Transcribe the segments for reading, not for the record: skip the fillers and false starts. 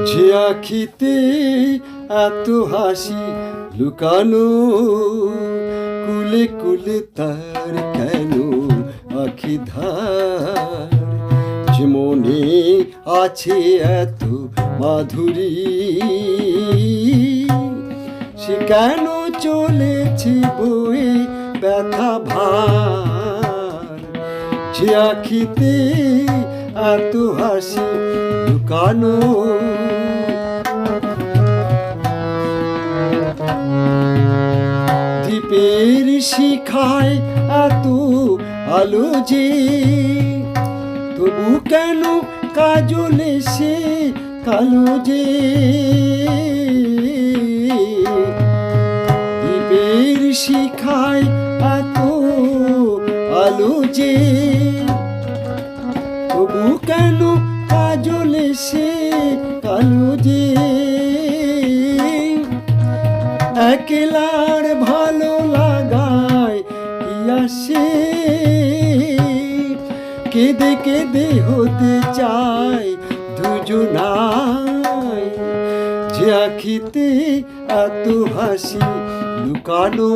যে আখিতে এত হাসি লুকানো, কুলে কুলে তার কেন আখি ধার? যে মনে আছে এত মাধুরী, সে কেন চলেছে বয়ে ব্যথা ভার? যে আখিতে এত হাসি লুকানো, দ্বীপের শিখায় এত আলো যে, তবু কেন কাজলে সে কালো যে? দ্বীপের শিখায় এত আলো যে, তবু কেন কাজলে সে কালো যে? একলার ভালো লাগায় কি আসে, কেঁদে কেঁদে হতে চায় দুজনাই। যে আখিতে এত হাসি লুকানো,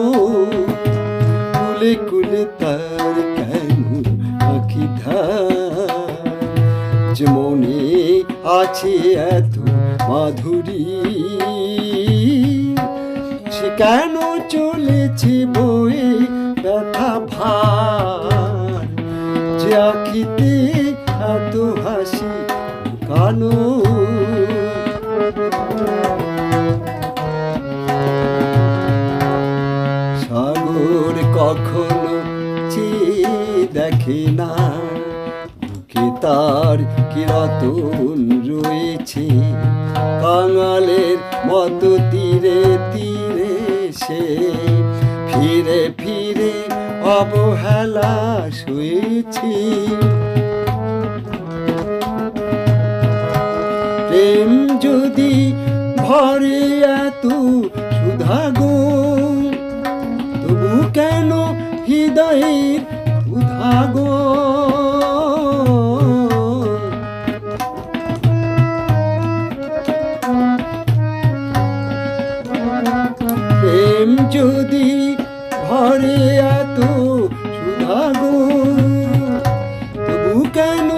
কুলে কুলে তার কেন আখি ধার? যে মনে আছে এত মাধুরী, সে কেন চলেছে বয়ে ব্যথা ভার? যে আখিতে এত হাসি লুকানো। সাগর কখনো চেয়ে দেখে না, বুকে তার কি রতন রয়েছে। কাঙালের মতো তীরে তীরে সে ফিরে ফিরে অবহেলা শুয়েছে। প্রেম যদি ভরে এত সুধা গো, তবু কেন হৃদয়ের ক্ষুধা গো? প্রেম যদি ভরে এত সুধা গো, তবু কেন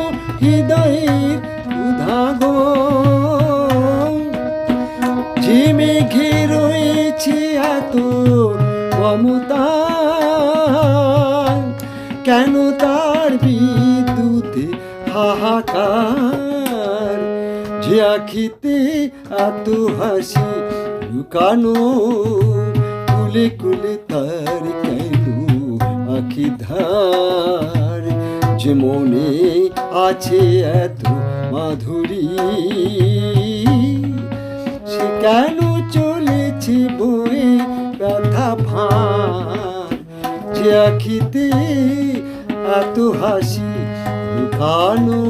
হৃদয়ের ক্ষুধা গো? যে মেঘে রয়েছে এত মমতা, কেন তার বিদ্যুতে হাহাকার? যে আখিতে এত হাসি লুকানো, কুলে কুলে তার কেন আখি ধার? যে মনে আছে এত মাধুরী, সে কেন চলেছে বয়ে ব্যথা ভার? যে আখিতে এত হাসি লুকানো।